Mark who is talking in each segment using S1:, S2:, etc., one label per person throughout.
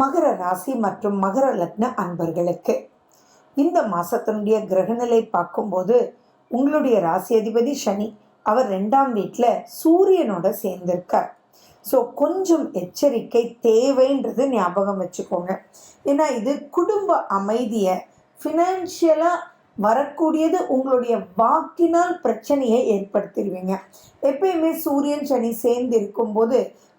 S1: மகர ராசி மற்றும் மகர லக்ன அன்பர்களுக்கு இந்த மாசத்தினுடைய கிரகநிலை பார்க்கும்போது உங்களுடைய ராசி அதிபதி சனி அவர் 2ஆம் வீட்டில் சூரியனோட சேர்ந்திருக்கார். ஸோ கொஞ்சம் எச்சரிக்கை தேவைன்றது ஞாபகம் வச்சுக்கோங்க. ஏன்னா இது குடும்ப அமைதியை ஃபினான்ஷியலாக வரக்கூடியது உங்களுடைய வாக்கினால் பிரச்சனையை ஏற்படுத்திடுவீங்க. எப்பயுமே சூரியன் சனி சேர்ந்து இருக்கும்போது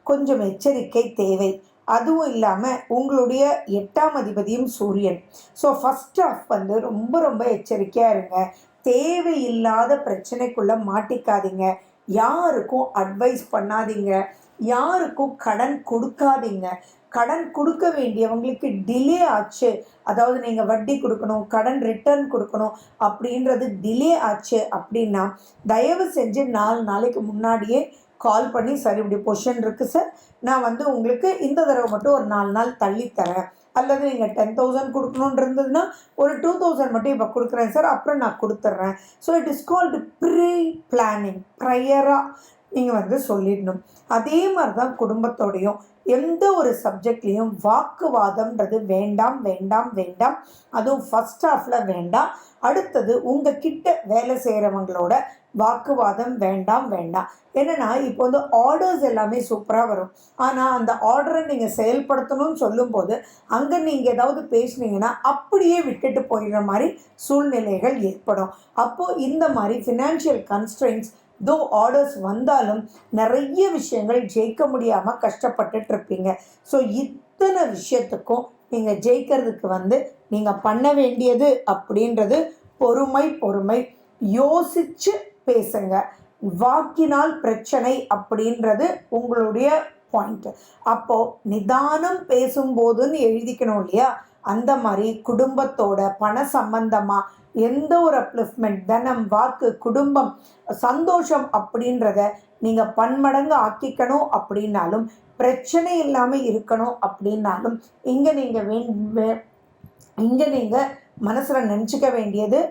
S1: கொஞ்சம் எச்சரிக்கை தேவை. அதுவும் இல்லாமல் உங்களுடைய 8ஆம் அதிபதியும் சூரியன். ஸோ ஃபஸ்ட் ஆஃப் ரொம்ப ரொம்ப எச்சரிக்கையாக இருங்க. தேவையில்லாத பிரச்சனைக்குள்ளே மாட்டிக்காதீங்க. யாருக்கும் அட்வைஸ் பண்ணாதீங்க. யாருக்கும் கடன் கொடுக்காதீங்க. கடன் கொடுக்க வேண்டியவங்களுக்கு டிலே ஆச்சு, அதாவது நீங்கள் வட்டி கொடுக்கணும், கடன் ரிட்டர்ன் கொடுக்கணும் அப்படின்றது டிலே ஆச்சு அப்படின்னா தயவு செஞ்சு 4 நாளைக்கு முன்னாடியே கால் பண்ணி, சார் இப்படி பொசிஷன் இருக்குது சார், நான் உங்களுக்கு இந்த தடவை மட்டும் ஒரு 4 நாள் தள்ளி தரேன், அல்லது நீங்கள் 10,000 கொடுக்கணுன்னு இருந்ததுன்னா ஒரு 2,000 மட்டும் இப்போ கொடுக்குறேன் சார், அப்புறம் நான் கொடுத்துட்றேன். So it is called pre planning. ப்ரையராக நீங்கள் சொல்லிடணும். அதே மாதிரி தான் குடும்பத்தோடையும் எந்த ஒரு சப்ஜெக்ட்லேயும் வாக்குவாதம்ன்றது வேண்டாம் வேண்டாம் வேண்டாம். அதுவும் ஃபஸ்ட் ஹாஃபில் வேண்டாம். அடுத்தது உங்கள் கிட்ட வேலை செய்கிறவங்களோட வாக்குவாதம் வேண்டாம் வேண்டாம். என்னென்னா இப்போ ஆர்டர்ஸ் எல்லாமே சூப்பராக வரும். ஆனால் அந்த ஆர்டரை நீங்கள் செயல்படுத்தணும்னு சொல்லும்போது அங்கே நீங்கள் ஏதாவது பேசுனீங்கன்னா அப்படியே விட்டுட்டு போயிடுற மாதிரி சூழ்நிலைகள் ஏற்படும். அப்போது இந்த மாதிரி ஃபினான்ஷியல் கன்ஸ்ட்ரெயின்ஸ் தோ ஆர்டர்ஸ் வந்தாலும் நிறைய விஷயங்கள் ஜெயிக்க முடியாமல் கஷ்டப்பட்டுட்டு இருப்பீங்க. ஸோ இத்தனை விஷயத்துக்கும் நீங்கள் ஜெயிக்கிறதுக்கு நீங்கள் பண்ண வேண்டியது அப்படின்றது பொறுமை. பொறுமை யோசித்து பேசுங்க. வாக்கினால் பிரச்சனை அப்படின்றது உங்களுடைய பாயிண்ட். அப்போது நிதானம் பேசும்போதுன்னு எழுதிக்கணும் இல்லையா? அந்த மாதிரி குடும்பத்தோட பண சம்பந்தமாக எந்த ஒரு அப்லிஃப்ட்மெண்ட், தனம், வாக்கு, குடும்பம், சந்தோஷம் அப்படின்றத நீங்கள் பன்மடங்கு ஆக்கிக்கணும் அப்படின்னாலும், பிரச்சனை இல்லாமல் இருக்கணும் அப்படின்னாலும் இங்கே நீங்கள் மனசில் நினச்சிக்க வேண்டியது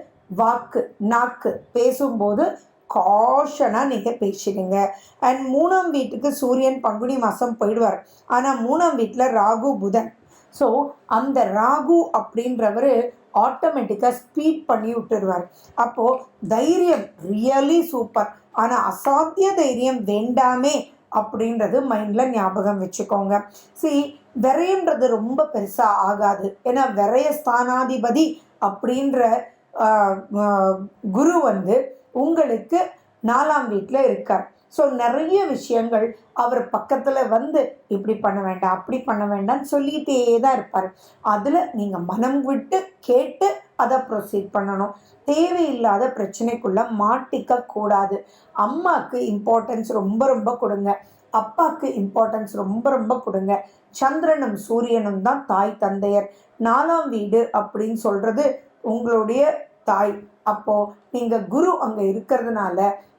S1: வாக்கு, நாக்கு. பேசும்போது காஷனாக நீங்கள் பேசிடுங்க. அண்ட் 3ஆம் வீட்டுக்கு சூரியன் பங்குனி மாதம் போயிடுவார். ஆனால் 3ஆம் வீட்டில் ராகு, புதன். ஸோ அந்த ராகு அப்படின்றவர் ஆட்டோமேட்டிக்காக ஸ்பீட் பண்ணி விட்டுடுவார். அப்போது தைரியம் ரியலி சூப்பர், ஆனால் அசாத்திய தைரியம் வேண்டாமே அப்படின்றது மைண்டில் ஞாபகம் வச்சுக்கோங்க. விரயன்றது ரொம்ப பெருசாக ஆகாது. ஏன்னா விரய ஸ்தானாதிபதி அப்படின்ற குரு உங்களுக்கு 4ஆம் வீட்டில் இருக்கார். ஸோ நிறைய விஷயங்கள் அவர் பக்கத்தில் இப்படி பண்ண வேண்டாம், அப்படி பண்ண வேண்டாம்னு சொல்லிகிட்டே தான் இருப்பார். அதில் நீங்கள் மனம் விட்டு கேட்டு அதை ப்ரொசீட் பண்ணணும். தேவையில்லாத பிரச்சனைக்குள்ளே மாட்டிக்க கூடாது. அம்மாவுக்கு இம்பார்ட்டன்ஸ் ரொம்ப ரொம்ப கொடுங்க. அப்பாவுக்கு இம்பார்ட்டன்ஸ் ரொம்ப ரொம்ப கொடுங்க. சந்திரனும் சூரியனும் தான் தாய் தந்தையர். 4ஆம் வீடு அப்படின்னு சொல்கிறது உங்களுடைய தாய். அப்போது நீங்கள் குரு அங்கே இருக்கிறதுனால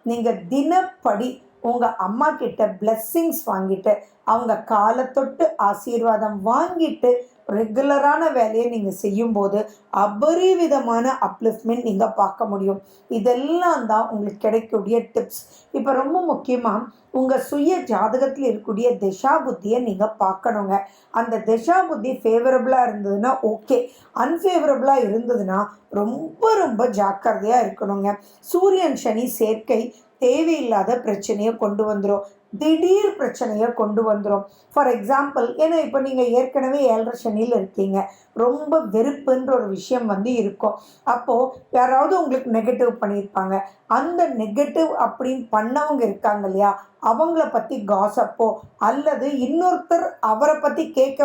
S1: நீங்கள் தினப்படி உங்கள் அம்மா கிட்ட பிளெஸ்ஸிங்ஸ் வாங்கிட்டு, அவங்க காலத்தொட்டு ஆசீர்வாதம் வாங்கிட்டு ரெகுலரான வேலையை நீங்கள் செய்யும்போது அபரிவிதமான அப்லிஃப்ட்மெண்ட் நீங்கள் பார்க்க முடியும். இதெல்லாம் தான் உங்களுக்கு கிடைக்கக்கூடிய டிப்ஸ். இப்போ ரொம்ப முக்கியமாக உங்கள் சுய ஜாதகத்தில் இருக்கக்கூடிய திசா புத்தியை நீங்கள் பார்க்கணுங்க. அந்த திசா புத்தி ஃபேவரபுளாக இருந்ததுன்னா ஓகே, அன்ஃபேவரபுளாக இருந்ததுன்னா ரொம்ப ரொம்ப ஜாக்கிரதையாக இருக்கணுங்க. சூரியன் சனி சேர்க்கை தேவையில்லாத பிரச்சனையை கொண்டு வந்துடும். திடீர் பிரச்சனையை கொண்டு வந்துடும். ஃபார் எக்ஸாம்பிள், ஏன்னா இப்போ நீங்கள் ஏற்கனவே 7.5 சனியில் இருக்கீங்க. ரொம்ப வெறுப்புன்ற ஒரு விஷயம் இருக்கும். அப்போது யாராவது உங்களுக்கு நெகட்டிவ் பண்ணியிருப்பாங்க. அந்த நெகட்டிவ் அப்படின்னு பண்ணவங்க இருக்காங்க இல்லையா, அவங்கள பற்றி காசப்போ அல்லது இன்னொருத்தர் அவரை பற்றி கேட்க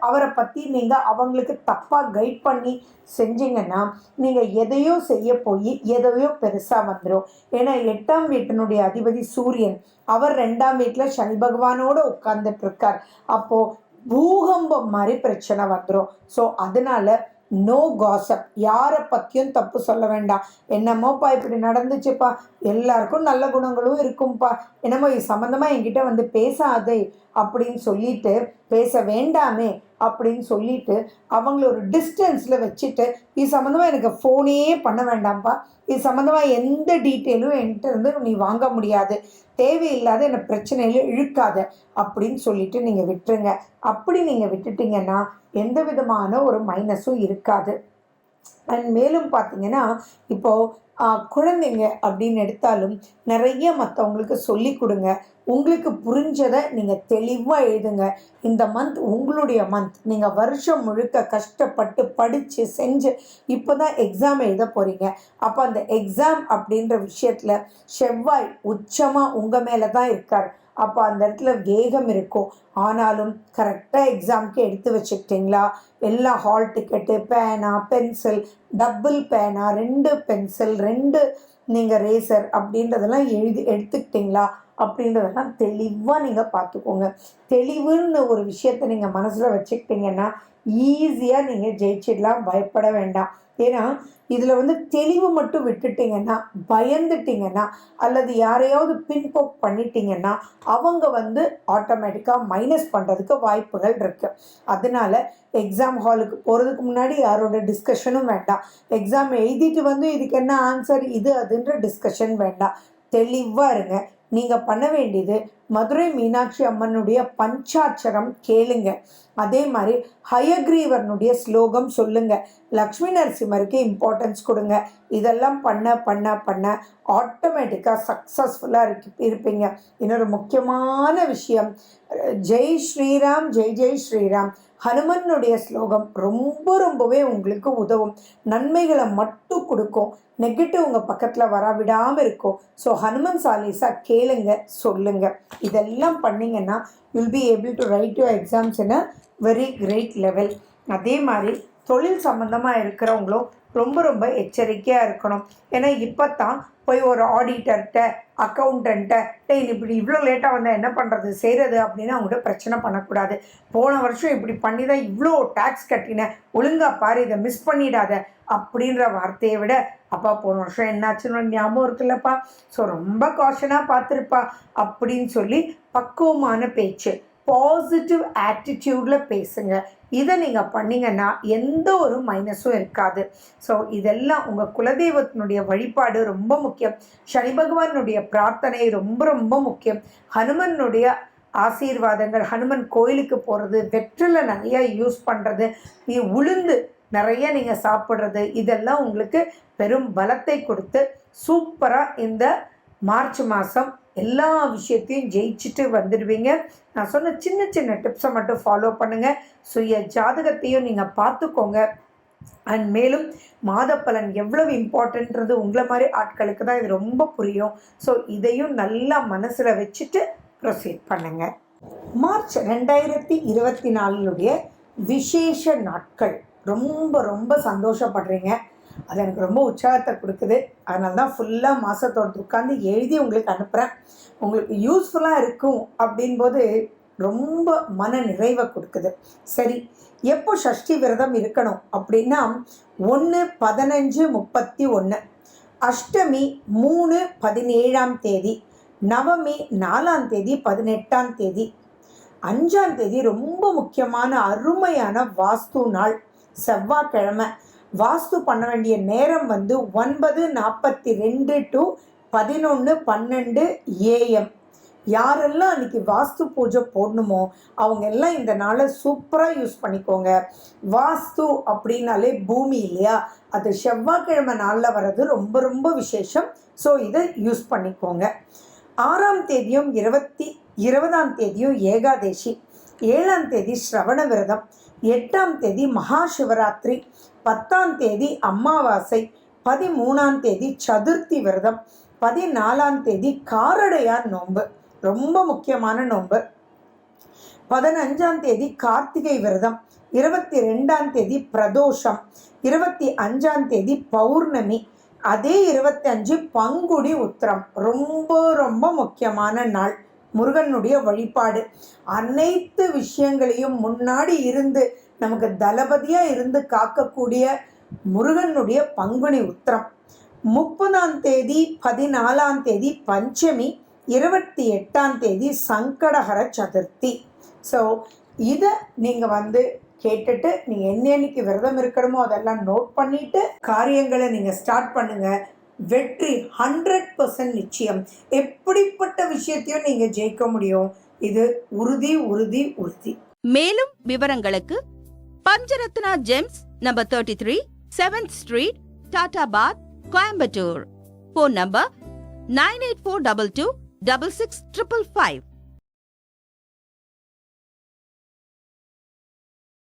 S1: அவரை பற்றி நீங்கள் அவங்களுக்கு தப்பாக கைட் பண்ணி செஞ்சீங்கன்னா நீங்கள் எதையோ செய்ய போய் எதையோ பெருசாக வந்துடும். ஏன்னா 8ஆம் வீட்டினுடைய அதிபதி சூரியன், அவர் 2ஆம் வீட்டில் சனி பகவானோடு உட்கார்ந்துட்டு இருக்கார். அப்போது பூகம்பம் மாதிரி பிரச்சனை வந்துடும். ஸோ அதனால நோ காசப். யாரை பற்றியும் தப்பு சொல்ல வேண்டாம். என்னமோப்பா இப்படி நடந்துச்சுப்பா, எல்லாருக்கும் நல்ல குணங்களும் இருக்கும்ப்பா, என்னமோ இது சம்மந்தமாக என்கிட்ட பேசாதே அப்படின்னு சொல்லிட்டு பேச வேண்டாமே அப்படின்னு சொல்லிட்டு அவங்கள ஒரு டிஸ்டன்ஸில் வச்சுட்டு இது சம்மந்தமாக எனக்கு ஃபோனே பண்ண வேண்டாம்ப்பா, இது சம்மந்தமாக எந்த டீட்டெயிலும் என்கிட்ட இருந்து நீ வாங்க முடியாது, தேவையில்லாத என்னை பிரச்சனையில் இழுக்காத அப்படின்னு சொல்லிட்டு நீங்கள் விட்டுருங்க. அப்படி நீங்கள் விட்டுட்டிங்கன்னா எந்த விதமான ஒரு மைனஸும் இருக்காது. அண்ட் மேலும் பார்த்தீங்கன்னா இப்போது குழந்தைங்க அப்படின்னு எடுத்தாலும் நிறைய மற்றவங்களுக்கு சொல்லி கொடுங்க. உங்களுக்கு புரிஞ்சதை நீங்கள் தெளிவாக எழுதுங்க. இந்த மந்த் உங்களுடைய மந்த். நீங்கள் வருஷம் முழுக்க கஷ்டப்பட்டு படித்து செஞ்சு இப்போ தான் எக்ஸாம் எழுத போகிறீங்க. அப்போ அந்த எக்ஸாம் அப்படின்ற விஷயத்தில் செவ்வாய் உச்சமாக உங்கள் மேலே தான் இருக்கார். அப்போ அந்த இடத்துல வேகம் இருக்கும். ஆனாலும் கரெக்டாக எக்ஸாமுக்கு எடுத்து வச்சுக்கிட்டிங்களா? எல்லா ஹால் டிக்கெட்டு, பேனா, பென்சில், டபுள் பேனா, 2 பென்சில், 2 நீங்கள் ரேசர் அப்படின்றதெல்லாம் எடுத்துக்கிட்டிங்களா அப்படின்றதெல்லாம் தெளிவாக நீங்கள் பார்த்துக்கோங்க. தெளிவுன்னு ஒரு விஷயத்தை நீங்கள் மனசில் வச்சுக்கிட்டிங்கன்னா ஈஸியாக நீங்கள் ஜெயிச்சிடலாம். பயப்பட வேண்டாம். ஏன்னா இதில் தெளிவு மட்டும் விட்டுட்டிங்கன்னா, பயந்துட்டிங்கன்னா, அல்லது யாரையாவது பின்போக் பண்ணிட்டீங்கன்னா அவங்க ஆட்டோமேட்டிக்காக மைனஸ் பண்ணுறதுக்கு வாய்ப்புகள் இருக்குது. அதனால் எக்ஸாம் ஹாலுக்கு போகிறதுக்கு முன்னாடி யாரோட டிஸ்கஷனும் வேண்டாம். எக்ஸாம் எழுதிட்டு இதுக்கு என்ன ஆன்சர் இது அதுன்ற டிஸ்கஷன் வேண்டாம். தெளிவாக இருங்க. நீங்கள் பண்ண வேண்டியது மதுரை மீனாட்சி அம்மனுடைய பஞ்சாட்சரம் கேளுங்க. அதே மாதிரி ஹயக்ரீவனுடைய ஸ்லோகம் சொல்லுங்க. லக்ஷ்மி நரசிம்மருக்கு இம்பார்ட்டன்ஸ் கொடுங்க. இதெல்லாம் பண்ண பண்ண பண்ண ஆட்டோமேட்டிக்காக சக்ஸஸ்ஃபுல்லாக இருப்பீங்க. இன்னொரு முக்கியமான விஷயம், ஜெய் ஸ்ரீராம், ஜெய் ஜெய் ஸ்ரீராம் ஹனுமனுடைய ஸ்லோகம் ரொம்பவே உங்களுக்கு உதவும். நன்மைகளை மட்டும் கொடுக்கும், நெகட்டிவ் உங்கள் பக்கத்தில் வரவிடாமல் இருக்கும். ஸோ ஹனுமன் சாலிசா கேளுங்க, சொல்லுங்க. இதெல்லாம் பண்ணிங்கன்னா will be able to write your exams in a very great level. அதே மாதிரி தொழில் சம்மந்தமாக இருக்கிறவங்களும் ரொம்ப எச்சரிக்கையாக இருக்கணும். ஏன்னா இப்போ தான் போய் ஒரு ஆடிட்டர்கிட்ட, அக்கௌண்டண்ட்டை இப்படி இவ்வளோ லேட்டாக வந்தால் என்ன பண்ணுறது செய்கிறது அப்படின்னு அவங்கள்ட்ட பிரச்சனை பண்ணக்கூடாது. போன வருஷம் இப்படி பண்ணி தான் இவ்வளோ டேக்ஸ் கட்டினேன், ஒழுங்காக பாரு, இதை மிஸ் பண்ணிடாத அப்படின்ற வார்த்தையை விட, அப்பா போன வருஷம் என்னாச்சுன்னு ஞாபகம் இருக்குல்லப்பா, ஸோ ரொம்ப காஷனாக பார்த்துருப்பா அப்படின்னு சொல்லி பக்குவமான பேச்சு, பாசிட்டிவ் ஆட்டிடியூடில் பேசுங்க. இதை நீங்கள் பண்ணிங்கன்னா எந்த ஒரு மைனஸும் இருக்காது. ஸோ இதெல்லாம் உங்கள் குலதெய்வத்தினுடைய வழிபாடு ரொம்ப முக்கியம். சனி பகவானுடைய பிரார்த்தனை ரொம்ப முக்கியம். ஹனுமனுடைய ஆசீர்வாதங்கள், ஹனுமன் கோயிலுக்கு போகிறது, வெற்றிலை நிறைய யூஸ் பண்ணுறது, உளுந்து நிறைய நீங்கள் சாப்பிட்றது, இதெல்லாம் உங்களுக்கு பெரும் பலத்தை கொடுத்து சூப்பராக இந்த மார்ச் மாதம் எல்லா விஷயத்தையும் ஜெயிச்சுட்டு வந்துடுவீங்க. நான் சொன்ன சின்ன டிப்ஸை மட்டும் ஃபாலோ பண்ணுங்கள். சுய ஜாதகத்தையும் நீங்கள் பார்த்துக்கோங்க. அண்ட் மேலும் மாத பலன் எவ்வளவு இம்பார்ட்டன்றது உங்களை மாதிரி ஆட்களுக்கு தான் இது ரொம்ப புரியும். ஸோ இதையும் நல்லா மனசில் வச்சுட்டு ப்ரொசீட் பண்ணுங்கள். மார்ச் 2024 விசேஷ நாட்கள். ரொம்ப சந்தோஷப்படுறீங்க. அது எனக்கு ரொம்ப உற்சாகத்தை கொடுக்குது. அதனால தான் ஃபுல்லாக மாதத்தோடு உட்காந்து எழுதி உங்களுக்கு அனுப்புகிறேன். உங்களுக்கு யூஸ்ஃபுல்லாக இருக்கும் அப்படின்போது ரொம்ப மன நிறைவை கொடுக்குது. சரி, எப்போ சஷ்டி விரதம் இருக்கணும் அப்படின்னா 1/15/31, அஷ்டமி 3/17ஆம் தேதி, நவமி 4ஆம் தேதி, 18ஆம் தேதி, 5ஆம் தேதி ரொம்ப முக்கியமான அருமையான வாஸ்து நாள், செவ்வாய்க்கிழமை. வாஸ்து பண்ண வேண்டிய நேரம் 9:42 to 11:12 AM. யாரெல்லாம் அன்றைக்கி வாஸ்து பூஜை போடணுமோ அவங்க எல்லாம் இந்த நாளை சூப்பராக யூஸ் பண்ணிக்கோங்க. வாஸ்து அப்படின்னாலே பூமி இல்லையா, அது செவ்வாய்க்கிழமை நாளில் வர்றது ரொம்ப விசேஷம். ஸோ இதை யூஸ் பண்ணிக்கோங்க. 6ஆம் தேதியும் 20ஆம் தேதியும் ஏகாதேசி, 7ஆம் தேதி ஸ்ரவண விரதம், 8ஆம் தேதி மகா சிவராத்திரி, 10ஆம் தேதி அமாவாசை, 13ஆம் தேதி சதுர்த்தி விரதம், 14ஆம் தேதி காரடையான் நோன்பு, ரொம்ப முக்கியமான நோன்பு, 15ஆம் தேதி கார்த்திகை விரதம், 22ஆம் தேதி பிரதோஷம், 25ஆம் தேதி பௌர்ணமி, அதே 25 பங்குடி உத்திரம். ரொம்ப முக்கியமான நாள். முருகனுடைய வழிபாடு. அனைத்து விஷயங்களையும் முன்னாடி இருந்து நமக்கு தளபதியாக இருந்து காக்கக்கூடிய முருகனுடைய பங்குனி உத்திரம். 30ஆம் தேதி 14ஆம் தேதி பஞ்சமி, 28ஆம் தேதி சங்கடஹர சதுர்த்தி. ஸோ இதை நீங்கள் கேட்டுட்டு நீங்க என்னைக்கு விரதம் இருக்கணுமோ அதெல்லாம் நோட் பண்ணிட்டு காரியங்களை நீங்க ஸ்டார்ட் பண்ணுங்க. வெற்றி 100% நிச்சயம். எப்படிப்பட்ட விஷயத்தையும் நீங்க ஜெயிக்க முடியும். இது உறுதி உறுதி உறுதி.
S2: மேலும் விவரங்களுக்கு பஞ்சரத்னா gems number 33 7th Street, Tata Bath, Coimbatore. Phone number 9842266555.